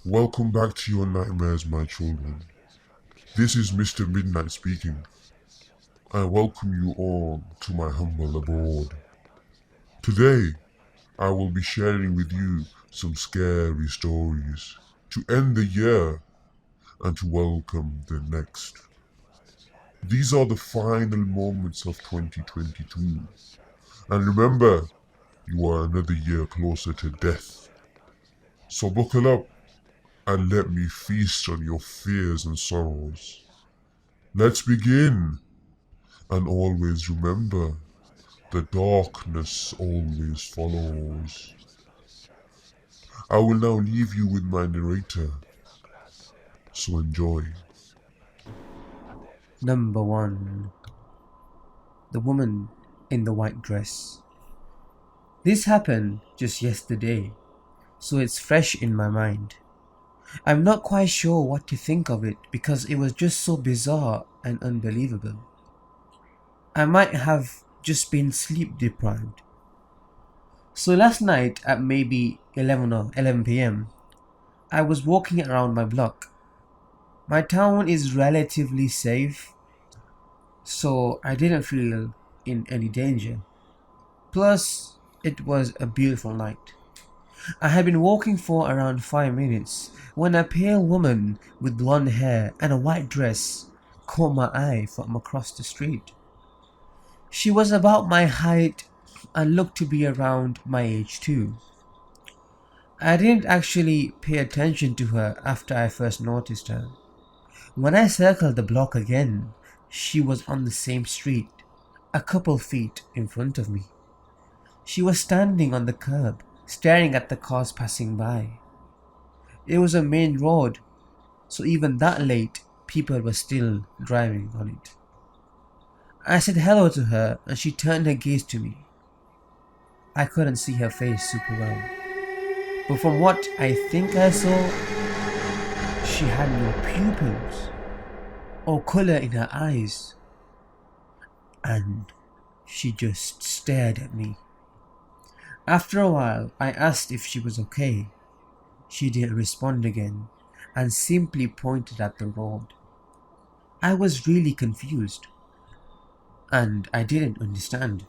Welcome back to your nightmares, my children. This is Mr. Midnight speaking. I welcome you all to my humble abode. Today, I will be sharing with you some scary stories to end the year and to welcome the next. These are the final moments of 2022. And remember, you are another year closer to death. So buckle up and let me feast on your fears and sorrows. Let's begin. And always remember, the darkness always follows. I will now leave you with my narrator, so enjoy. Number 1. The woman in the white dress. This happened just yesterday, so it's fresh in my mind. I'm not quite sure what to think of it because it was just so bizarre and unbelievable. I might have just been sleep deprived. So last night at maybe 11 or 11 p.m., I was walking around my block. My town is relatively safe, so I didn't feel in any danger. Plus, it was a beautiful night. I had been walking for around 5 minutes when a pale woman with blonde hair and a white dress caught my eye from across the street. She was about my height and looked to be around my age too. I didn't actually pay attention to her after I first noticed her. When I circled the block again, she was on the same street, a couple feet in front of me. She was standing on the curb, staring at the cars passing by. It was a main road, so even that late, people were still driving on it. I said hello to her and she turned her gaze to me. I couldn't see her face super well, but from what I think I saw, she had no pupils or color in her eyes, and she just stared at me. After a while, I asked if she was okay. She didn't respond again and simply pointed at the road. I was really confused and I didn't understand.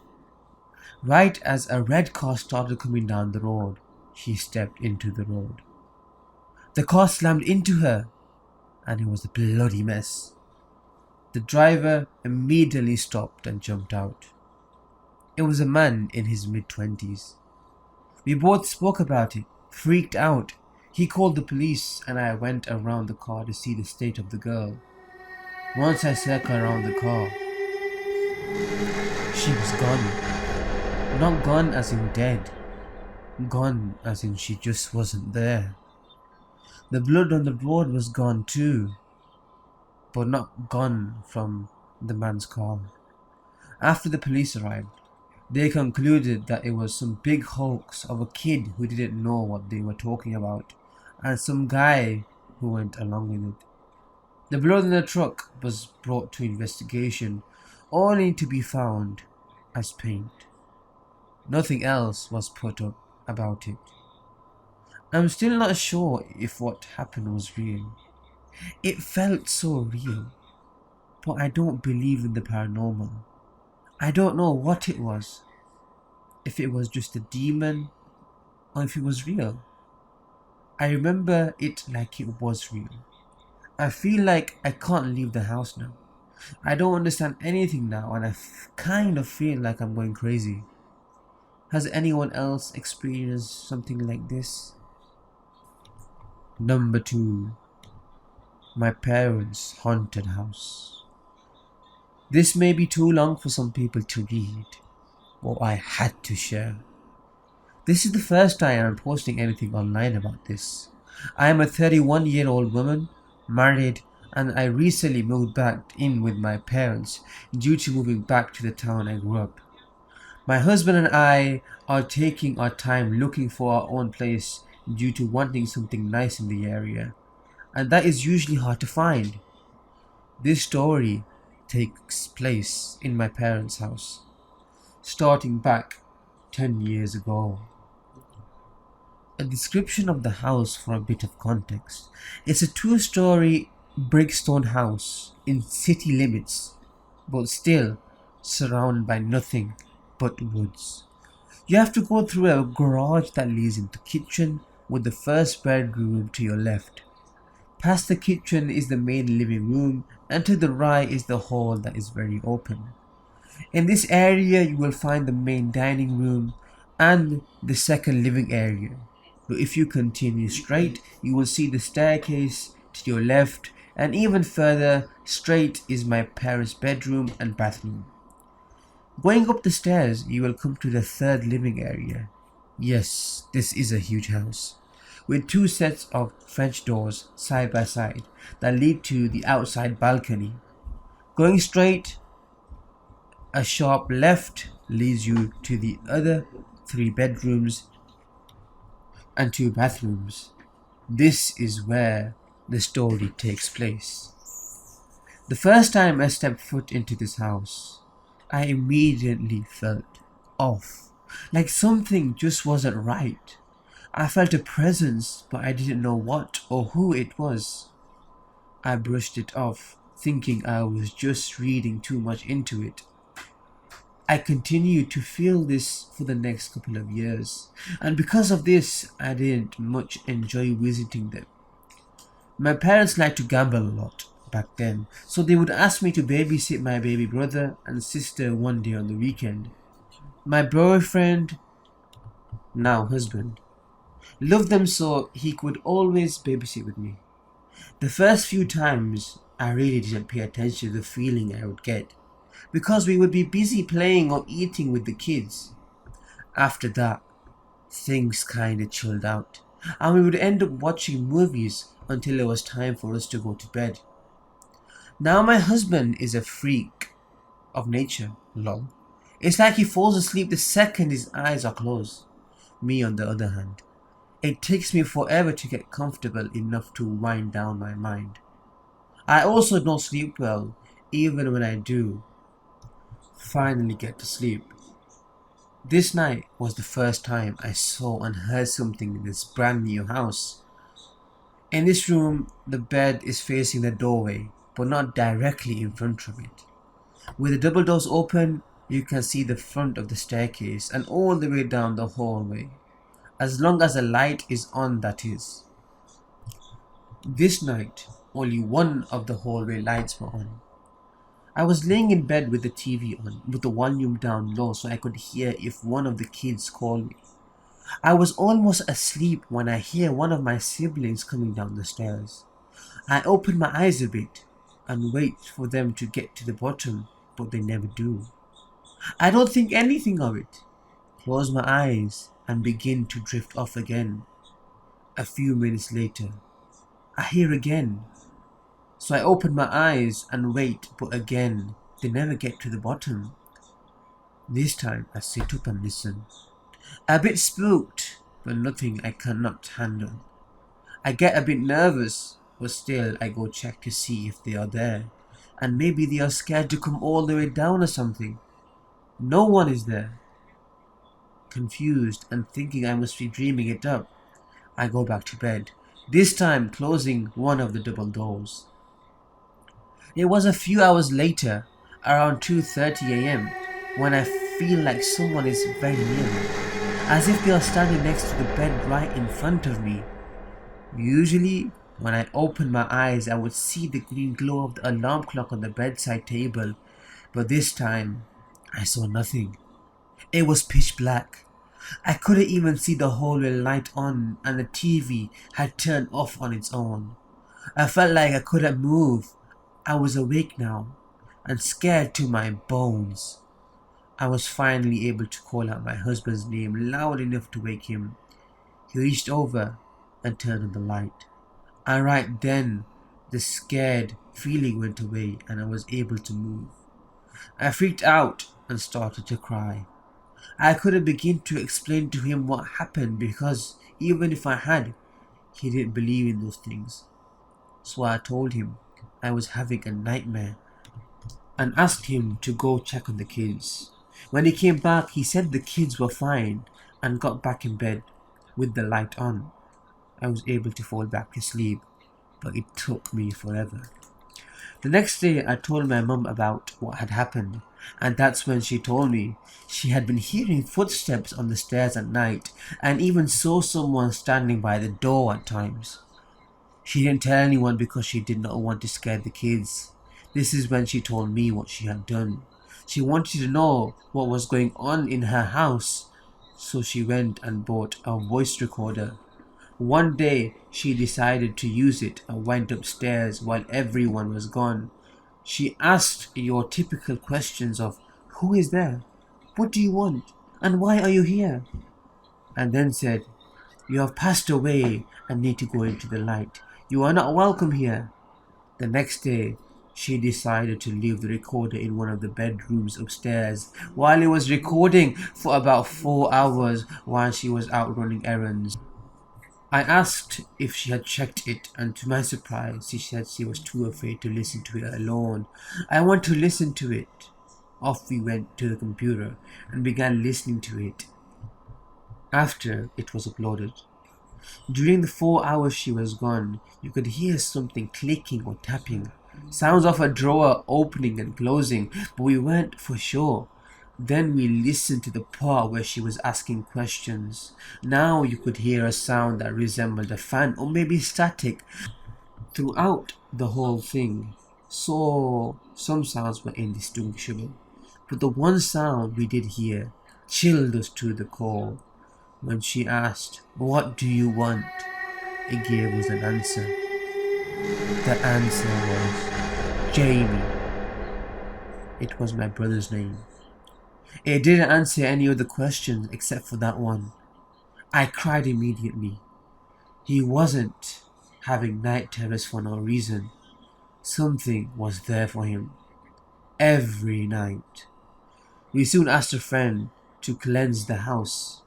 Right as a red car started coming down the road, she stepped into the road. The car slammed into her and it was a bloody mess. The driver immediately stopped and jumped out. It was a man in his mid-20s. We both spoke about it, freaked out. He called the police and I went around the car to see the state of the girl. Once I circled around the car, she was gone. Not gone as in dead, gone as in she just wasn't there. The blood on the road was gone too, but not gone from the man's car. After the police arrived, they concluded that it was some big hoax of a kid who didn't know what they were talking about, and some guy who went along with it. The blood in the truck was brought to investigation, only to be found as paint. Nothing else was put up about it. I'm still not sure if what happened was real. It felt so real, but I don't believe in the paranormal. I don't know what it was, if it was just a demon or if it was real. I remember it like it was real. I feel like I can't leave the house now. I don't understand anything now and I kind of feel like I'm going crazy. Has anyone else experienced something like this? Number 2. My parents' haunted house. This may be too long for some people to read, but I had to share. This is the first time I'm posting anything online about this. I am a 31-year-old woman, married, and I recently moved back in with my parents due to moving back to the town I grew up. My husband and I are taking our time looking for our own place due to wanting something nice in the area, and that is usually hard to find. This story takes place in my parents' house, starting back 10 years ago. A description of the house for a bit of context. It's a two-story brickstone house in city limits, but still surrounded by nothing but woods. You have to go through a garage that leads into the kitchen with the first bedroom to your left. Past the kitchen is the main living room, and to the right is the hall that is very open. In this area you will find the main dining room and the second living area. But if you continue straight, you will see the staircase to your left, and even further straight is my parents' bedroom and bathroom. Going up the stairs, you will come to the third living area. Yes, this is a huge house, with two sets of French doors side by side that lead to the outside balcony. Going straight, a sharp left leads you to the other 3 bedrooms and 2 bathrooms. This is where the story takes place. The first time I stepped foot into this house, I immediately felt off, like something just wasn't right. I felt a presence, but I didn't know what or who it was. I brushed it off, thinking I was just reading too much into it. I continued to feel this for the next couple of years, and because of this, I didn't much enjoy visiting them. My parents liked to gamble a lot back then, so they would ask me to babysit my baby brother and sister one day on the weekend. My boyfriend, now husband, loved them, so he could always babysit with me. The first few times, I really didn't pay attention to the feeling I would get, because we would be busy playing or eating with the kids. After that, things kinda chilled out, and we would end up watching movies until it was time for us to go to bed. Now my husband is a freak of nature, lol. It's like he falls asleep the second his eyes are closed. Me on the other hand, it takes me forever to get comfortable enough to wind down my mind. I also don't sleep well, even when I do finally get to sleep. This night was the first time I saw and heard something in this brand new house. In this room, the bed is facing the doorway, but not directly in front of it. With the double doors open, you can see the front of the staircase and all the way down the hallway, as long as the light is on, that is. This night, only one of the hallway lights were on. I was laying in bed with the TV on, with the volume down low so I could hear if one of the kids called me. I was almost asleep when I hear one of my siblings coming down the stairs. I open my eyes a bit and wait for them to get to the bottom, but they never do. I don't think anything of it. Close my eyes and begin to drift off again. A few minutes later, I hear again. So I open my eyes and wait, but again, they never get to the bottom. This time I sit up and listen. A bit spooked, but nothing I cannot handle. I get a bit nervous, but still I go check to see if they are there, and maybe they are scared to come all the way down or something. No one is there. Confused and thinking I must be dreaming it up, I go back to bed, this time closing one of the double doors. It was a few hours later, around 2:30 a.m, when I feel like someone is very near me, as if they are standing next to the bed right in front of me. Usually, when I opened my eyes, I would see the green glow of the alarm clock on the bedside table, but this time, I saw nothing. It was pitch black. I couldn't even see the hallway light on, and the TV had turned off on its own. I felt like I couldn't move. I was awake now, and scared to my bones. I was finally able to call out my husband's name loud enough to wake him. He reached over and turned on the light. And right then, the scared feeling went away and I was able to move. I freaked out and started to cry. I couldn't begin to explain to him what happened because even if I had, he didn't believe in those things. So I told him I was having a nightmare and asked him to go check on the kids. When he came back, he said the kids were fine and got back in bed. with the light on. I was able to fall back to sleep, but it took me forever. The next day, I told my mum about what had happened, and that's when she told me she had been hearing footsteps on the stairs at night and even saw someone standing by the door at times. She didn't tell anyone because she did not want to scare the kids. This is when she told me what she had done. She wanted to know what was going on in her house, so she went and bought a voice recorder. One day, she decided to use it and went upstairs while everyone was gone. She asked your typical questions of, "Who is there? What do you want? And why are you here?" And then said, "You have passed away and need to go into the light. You are not welcome here." The next day, she decided to leave the recorder in one of the bedrooms upstairs while it was recording for about 4 hours while she was out running errands. I asked if she had checked it, and to my surprise, she said she was too afraid to listen to it alone. I want to listen to it. Off we went to the computer and began listening to it after it was uploaded. During the 4 hours she was gone, you could hear something clicking or tapping, sounds of a drawer opening and closing, but we weren't for sure. Then we listened to the part where she was asking questions. Now you could hear a sound that resembled a fan or maybe static throughout the whole thing. So some sounds were indistinguishable, but the one sound we did hear chilled us to the core. When she asked, "What do you want?" it gave us an answer. The answer was Jamie. It was my brother's name. It didn't answer any of the questions except for that one. I cried immediately. He wasn't having night terrors for no reason. Something was there for him. Every night. We soon asked a friend to cleanse the house.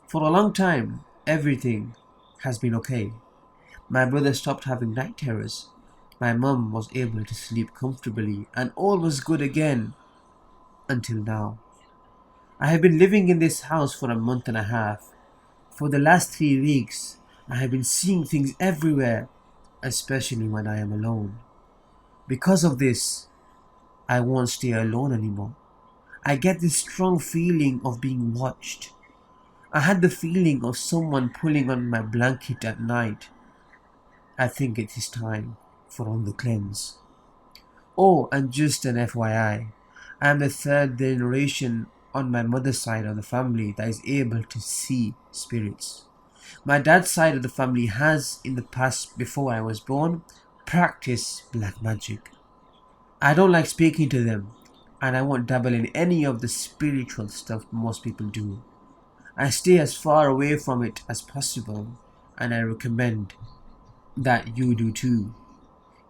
For a long time, everything has been okay. My brother stopped having night terrors. My mum was able to sleep comfortably and all was good again. Until now. I have been living in this house for a month and a half. For the last 3 weeks, I have been seeing things everywhere, especially when I am alone. Because of this, I won't stay alone anymore. I get this strong feeling of being watched. I had the feeling of someone pulling on my blanket at night. I think it is time for on the cleanse. Oh, and just an FYI, I am the third generation on my mother's side of the family that is able to see spirits. My dad's side of the family has, in the past before I was born, practiced black magic. I don't like speaking to them, and I won't dabble in any of the spiritual stuff most people do. I stay as far away from it as possible, and I recommend that you do too.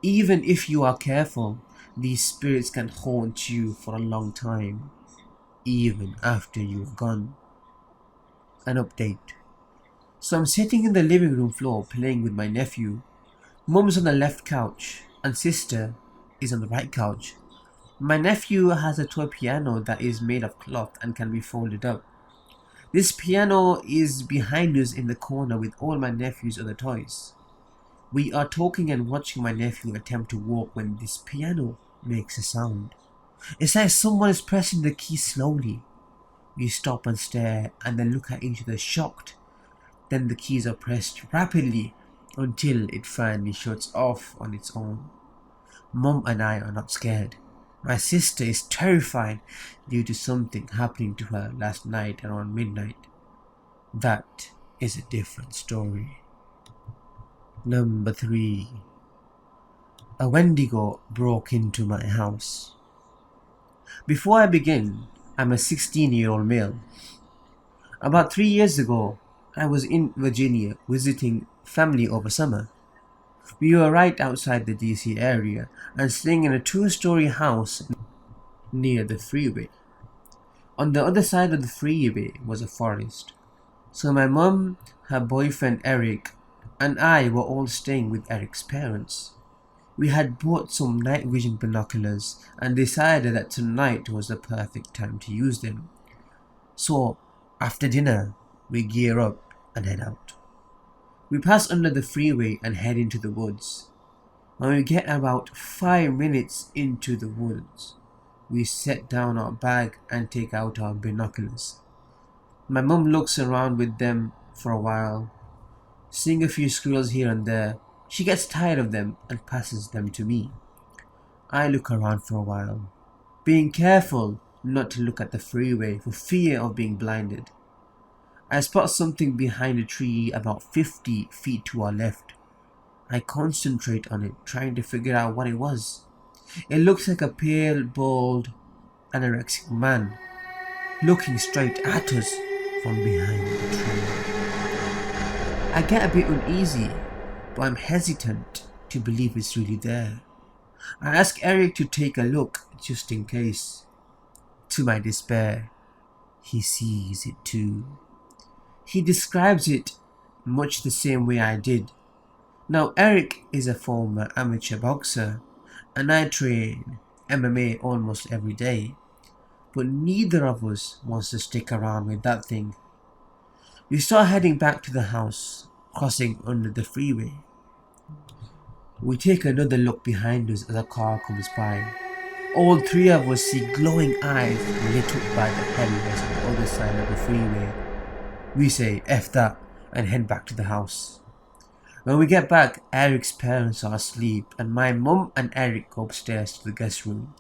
Even if you are careful, these spirits can haunt you for a long time, even after you are gone. An update. So I'm sitting in the living room floor playing with my nephew. Mum's on the left couch, and sister is on the right couch. My nephew has a toy piano that is made of cloth and can be folded up. This piano is behind us in the corner with all my nephew's other toys. We are talking and watching my nephew attempt to walk when this piano makes a sound. It's like someone is pressing the key slowly. We stop and stare and then look at each other shocked. Then the keys are pressed rapidly until it finally shuts off on its own. Mum and I are not scared. My sister is terrified due to something happening to her last night around midnight. That is a different story. Number 3. A Wendigo broke into my house. Before I begin, I'm a 16-year-old male. About 3 years ago, I was in Virginia visiting family over summer. We were right outside the DC area and staying in a 2-story house near the freeway. On the other side of the freeway was a forest. So my mum, her boyfriend Eric, and I were all staying with Eric's parents. We had bought some night vision binoculars and decided that tonight was the perfect time to use them. So, after dinner, we gear up and head out. We pass under the freeway and head into the woods. When we get about 5 minutes into the woods, we set down our bag and take out our binoculars. My mum looks around with them for a while, seeing a few squirrels here and there. She gets tired of them and passes them to me. I look around for a while, being careful not to look at the freeway for fear of being blinded. I spot something behind a tree about 50 feet to our left. I concentrate on it, trying to figure out what it was. It looks like a pale, bald, anorexic man, looking straight at us from behind the tree. I get a bit uneasy, but I'm hesitant to believe it's really there. I ask Eric to take a look, just in case. To my despair, he sees it too. He describes it much the same way I did. Now, Eric is a former amateur boxer, and I train MMA almost every day, but neither of us wants to stick around with that thing. We start heading back to the house, crossing under the freeway. We take another look behind us as a car comes by. All three of us see glowing eyes lit up by the headlights on the other side of the freeway. We say F that and head back to the house. When we get back, Eric's parents are asleep and my mum and Eric go upstairs to the guest room.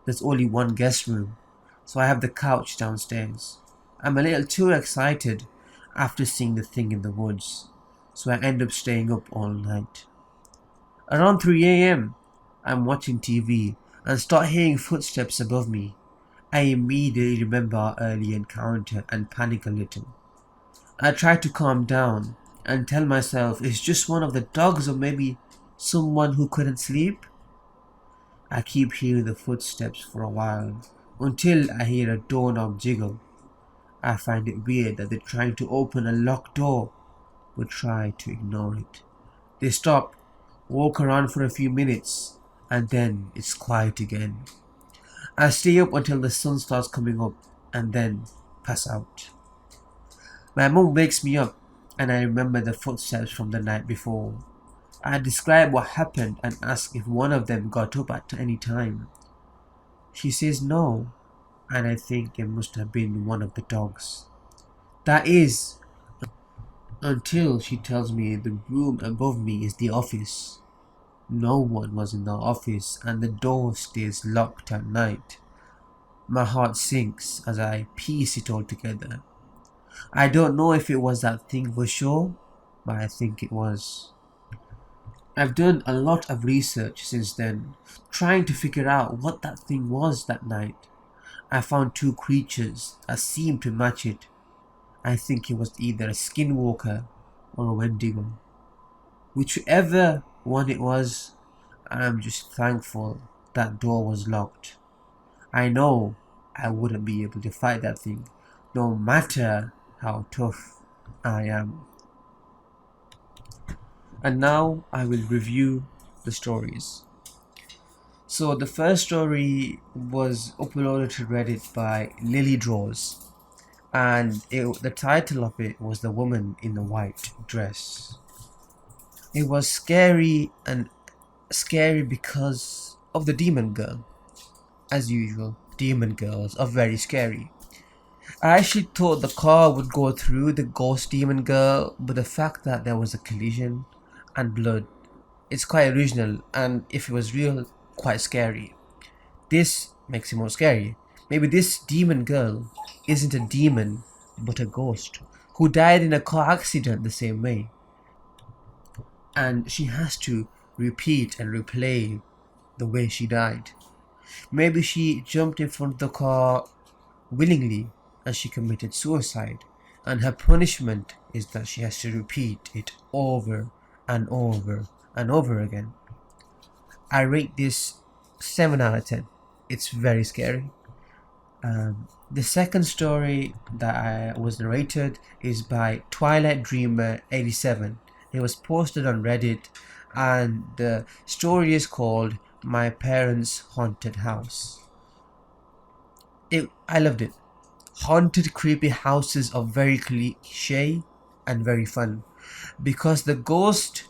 There's only one guest room, so I have the couch downstairs. I'm a little too excited after seeing the thing in the woods, so I end up staying up all night. Around 3 a.m, I'm watching TV and start hearing footsteps above me. I immediately remember our early encounter and panic a little. I try to calm down and tell myself it's just one of the dogs or maybe someone who couldn't sleep. I keep hearing the footsteps for a while until I hear a doorknob jiggle. I find it weird that they're trying to open a locked door but try to ignore it. They stop, walk around for a few minutes, and then it's quiet again. I stay up until the sun starts coming up and then pass out. My mum wakes me up and I remember the footsteps from the night before. I describe what happened and ask if one of them got up at any time. She says no, and I think it must have been one of the dogs. That is, until she tells me the room above me is the office. No one was in the office and the door stays locked at night. My heart sinks as I piece it all together. I don't know if it was that thing for sure, but I think it was. I've done a lot of research since then, trying to figure out what that thing was that night. I found 2 creatures that seemed to match it. I think it was either a skinwalker or a Wendigo. Whichever one it was, I'm just thankful that door was locked. I know I wouldn't be able to fight that thing, no matter how tough I am. And now I will review the stories. So the first story was uploaded to Reddit by Lily Draws, and the title of it was The Woman in the White Dress. It was scary because of the demon girl. As usual, demon girls are very scary. I actually thought the car would go through the ghost demon girl, but the fact that there was a collision and blood, it's quite original, and if it was real, quite scary. This makes it more scary. Maybe this demon girl isn't a demon, but a ghost who died in a car accident the same way. And she has to repeat and replay the way she died. Maybe she jumped in front of the car willingly and she committed suicide, and her punishment is that she has to repeat it over and over and over again. I rate this 7 out of 10. It's very scary. The second story that was narrated is by Twilight Dreamer 87. It was posted on Reddit, and the story is called My Parents' Haunted House. I loved it. Haunted creepy houses are very cliche, and very fun, because the ghost,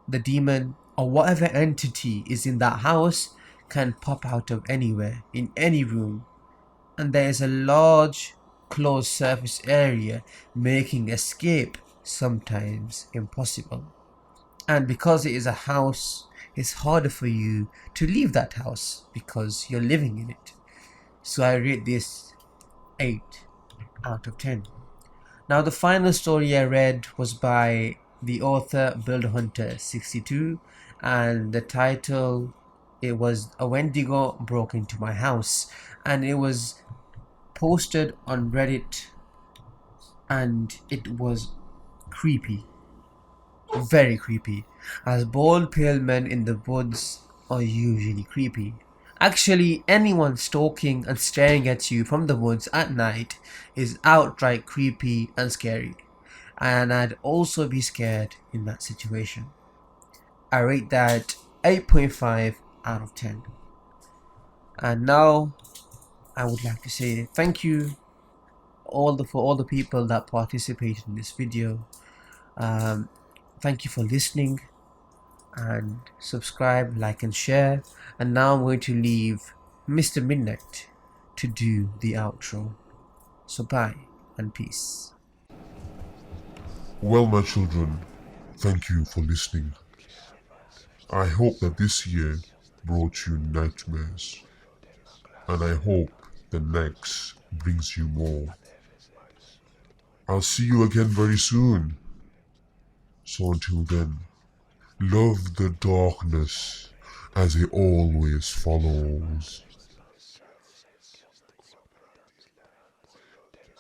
the demon, or whatever entity is in that house can pop out of anywhere, in any room, and there is a large closed surface area, making escape sometimes impossible. And because it is a house, it's harder for you to leave that house because you're living in it. So I rate this 8 out of 10. Now the final story I read was by the author Build Hunter 62, and the title, it was "A Wendigo Broke Into My House," and it was posted on Reddit, and it was creepy, very creepy, as bald pale men in the woods are usually creepy. Actually, anyone stalking and staring at you from the woods at night is outright creepy and scary, and I'd also be scared in that situation. I rate that 8.5 out of 10. And now I would like to say thank you for all the people that participated in this video. Thank you for listening, and subscribe, like and share. And now I'm going to leave Mr. Midnight to do the outro. So bye and peace. Well, my children, thank you for listening. I hope that this year brought you nightmares, and I hope the next brings you more. I'll see you again very soon. So until then, love the darkness as it always follows.